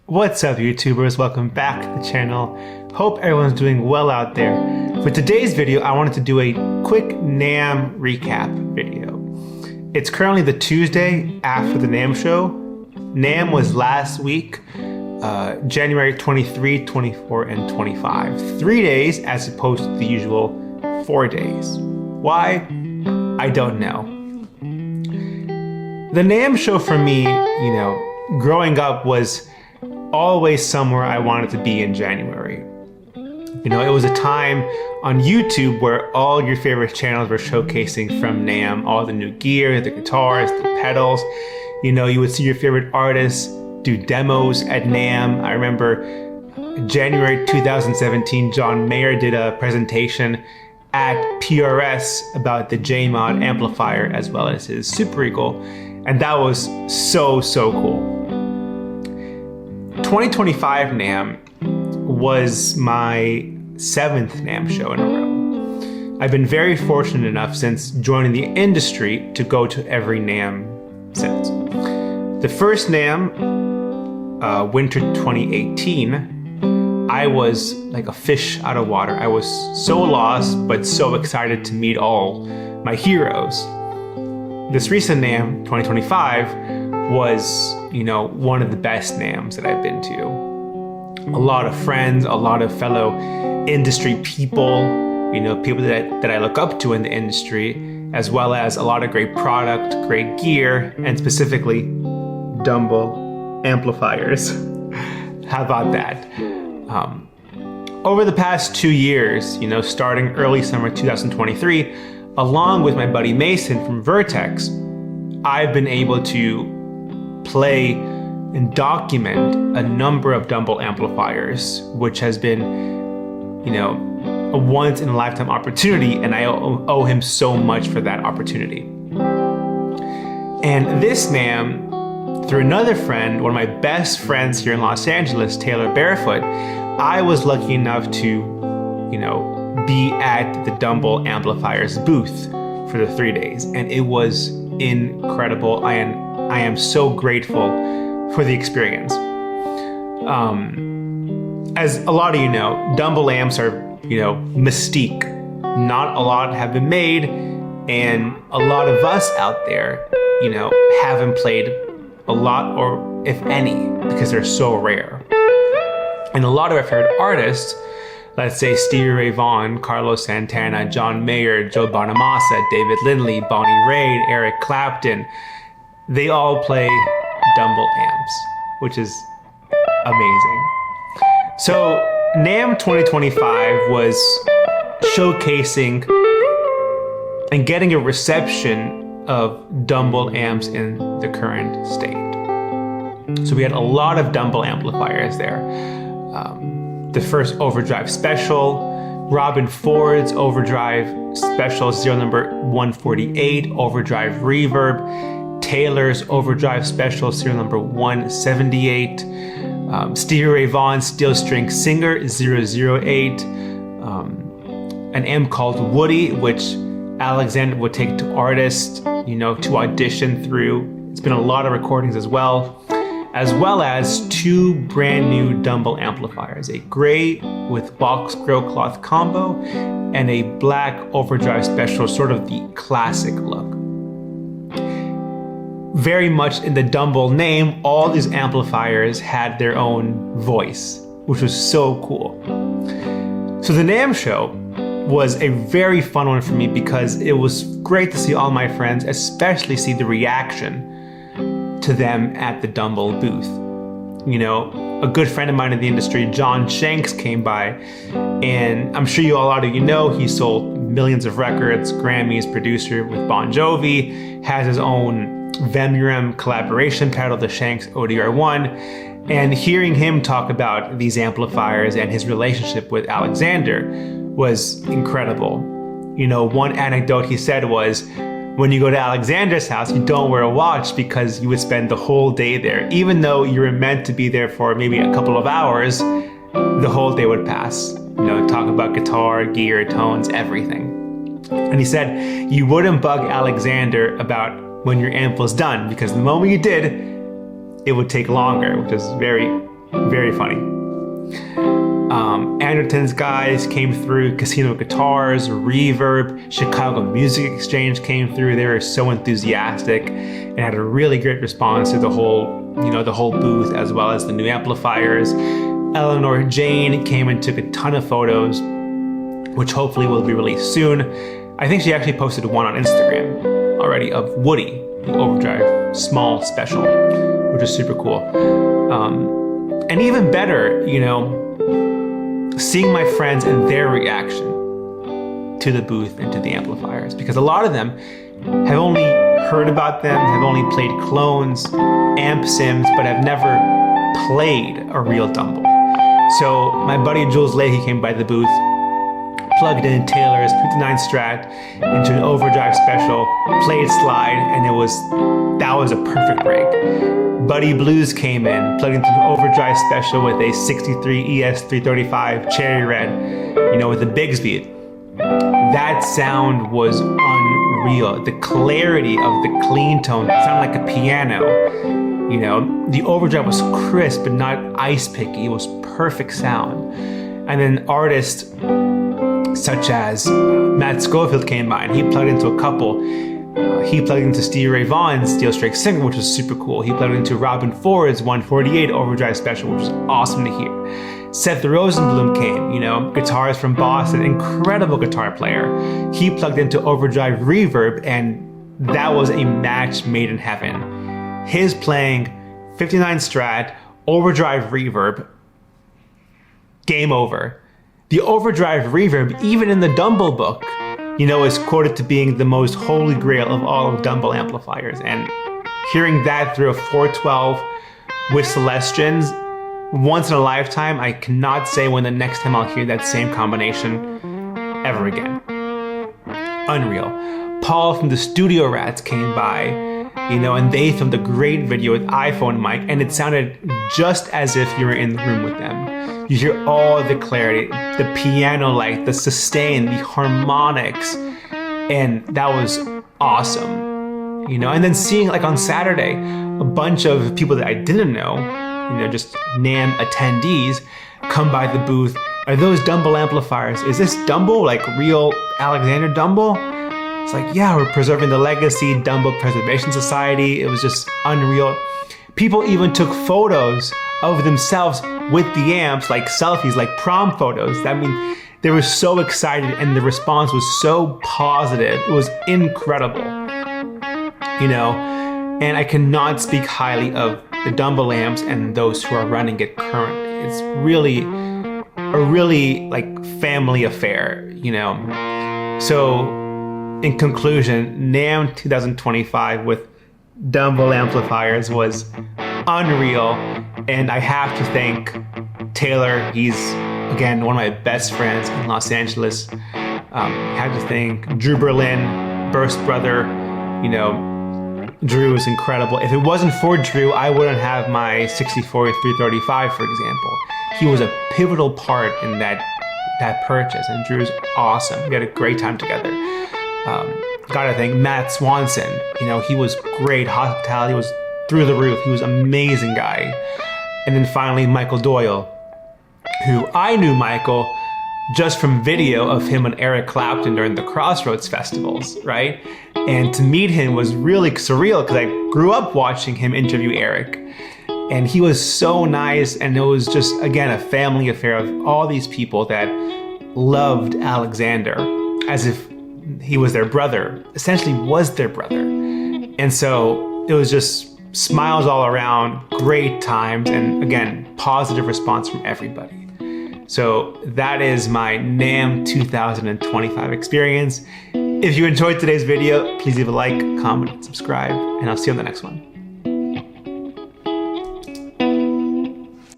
What's up, YouTubers? Welcome back to the channel. Hope everyone's doing well out there. For today's video, I wanted to do a quick Namm recap video. It's currently the Tuesday after the Namm show. Namm was last week, January 23, 24, and 25. 3 days as opposed to the usual 4 days. Why? I don't know. The Namm show for me, growing up was always somewhere I wanted to be in January. It was a time on YouTube where all your favorite channels were showcasing from Namm, all the new gear, the guitars, the pedals. You would see your favorite artists do demos at Namm. I remember January 2017, John Mayer did a presentation at PRS about the J-Mod amplifier as well as his Super Eagle, and that was so cool. 2025 Namm was my 7th Namm show in a row. I've been very fortunate enough since joining the industry to go to every Namm since. The first Namm, winter 2018, I was like a fish out of water. I was so lost, but so excited to meet all my heroes. This recent Namm, 2025, was, one of the best Namms that I've been to. A lot of friends, a lot of fellow industry people, people that I look up to in the industry, as well as a lot of great product, great gear, and specifically Dumble amplifiers. How about that? Over the past 2 years, starting early summer 2023, along with my buddy Mason from Vertex, I've been able to play and document a number of Dumble amplifiers, which has been, a once-in-a-lifetime opportunity, and I owe him so much for that opportunity. And this Namm, through another friend, one of my best friends here in Los Angeles, Taylor Barefoot, I was lucky enough to, be at the Dumble amplifiers booth for the 3 days, and it was incredible. I am so grateful for the experience. As a lot of you know, Dumble amps are, mystique. Not a lot have been made, and a lot of us out there, haven't played a lot, or if any, because they're so rare. And a lot of our favorite artists, let's say Stevie Ray Vaughan, Carlos Santana, John Mayer, Joe Bonamassa, David Lindley, Bonnie Raitt, Eric Clapton, they all play Dumble amps, which is amazing. So Namm 2025 was showcasing and getting a reception of Dumble amps in the current state. So we had a lot of Dumble amplifiers there. The first Overdrive Special, Robin Ford's Overdrive Special serial number 148, Overdrive Reverb, Taylor's Overdrive Special serial number 178, Stevie Ray Vaughan's Steel String Singer 008, an amp called Woody, which Alexander would take to artists, to audition through. It's been a lot of recordings as well as 2 brand new Dumble amplifiers, a gray with box grill cloth combo and a black Overdrive Special, sort of the classic look. Very much in the Dumble name, all these amplifiers had their own voice, which was so cool. So the Namm show was a very fun one for me because it was great to see all my friends, especially see the reaction to them at the Dumble booth. A good friend of mine in the industry, John Shanks, came by, and I'm sure a lot of you know, he sold millions of records, Grammys, producer with Bon Jovi, has his own Vemurem collaboration pedal, the Shanks ODR1, and hearing him talk about these amplifiers and his relationship with Alexander was incredible. One anecdote he said was, when you go to Alexander's house, you don't wear a watch because you would spend the whole day there. Even though you were meant to be there for maybe a couple of hours, the whole day would pass. Talk about guitar, gear, tones, everything. And he said you wouldn't bug Alexander about when your amp was done, because the moment you did, it would take longer, which is very Very funny. Anderton's guys came through, Casino Guitars, Reverb, Chicago Music Exchange came through. They were so enthusiastic and had a really great response to the whole booth, as well as the new amplifiers. Eleanor Jane came and took a ton of photos, which hopefully will be released soon. I think she actually posted one on Instagram already of Woody, the Overdrive small special, which is super cool. And even better, seeing my friends and their reaction to the booth and to the amplifiers, because a lot of them have only heard about them, have only played clones, amp sims, but have never played a real Dumble. So my buddy Jules Leahy came by the booth, plugged in Taylor's 59 Strat into an Overdrive special, played slide, and that was a perfect rig. Buddy Blues came in, plugged into an Overdrive special with a 63 ES335 Cherry Red, with a Bigsby. That sound was unreal. The clarity of the clean tone sounded like a piano. The Overdrive was crisp but not ice picky. It was perfect sound. And then artists such as Matt Schofield came by and he plugged into a couple. He plugged into Stevie Ray Vaughan's Steel Strike Singer, which was super cool. He plugged into Robin Ford's 148 Overdrive Special, which was awesome to hear. Seth Rosenblum came, guitarist from Boston, incredible guitar player. He plugged into Overdrive Reverb, and that was a match made in heaven. His playing 59 Strat, Overdrive Reverb, game over. The Overdrive Reverb, even in the Dumble book, is quoted to being the most holy grail of all of Dumble amplifiers. And hearing that through a 412 with Celestians, once in a lifetime, I cannot say when the next time I'll hear that same combination ever again. Unreal. Paul from the Studio Rats came by, and they filmed a great video with iPhone mic, and it sounded just as if you were in the room with them. You hear all the clarity, the piano light, the sustain, the harmonics, and that was awesome. And then seeing on Saturday, a bunch of people that I didn't know, just Namm attendees come by the booth. Are those Dumble amplifiers? Is this Dumble, real Alexander Dumble? It's yeah, we're preserving the legacy, Dumble Preservation Society. It was just unreal. People even took photos of themselves with the amps, selfies, prom photos. They were so excited and the response was so positive. It was incredible, and I cannot speak highly of the Dumble amps and those who are running it currently. It's really a family affair, So in conclusion, NAMM 2025 with Dumble amplifiers was unreal, and I have to thank Taylor. He's again one of my best friends in Los Angeles. Had to thank Drew Berlin, Burst Brother. Drew is incredible. If it wasn't for Drew, I wouldn't have my 64 335, for example. He was a pivotal part in that purchase, and Drew's awesome. We had a great time together. Gotta thank Matt Swanson. He was great. Hospitality was through the roof. He was an amazing guy. And then finally, Michael Doyle, who I knew Michael just from video of him and Eric Clapton during the Crossroads festivals, right? And to meet him was really surreal because I grew up watching him interview Eric. And he was so nice, and it was just, again, a family affair of all these people that loved Alexander as if he was their brother, essentially was their brother. And so it was just smiles all around, great times, and again, positive response from everybody. So that is my NAMM 2025 experience. If you enjoyed today's video, please leave a like, comment, and subscribe, and I'll see you on the next one.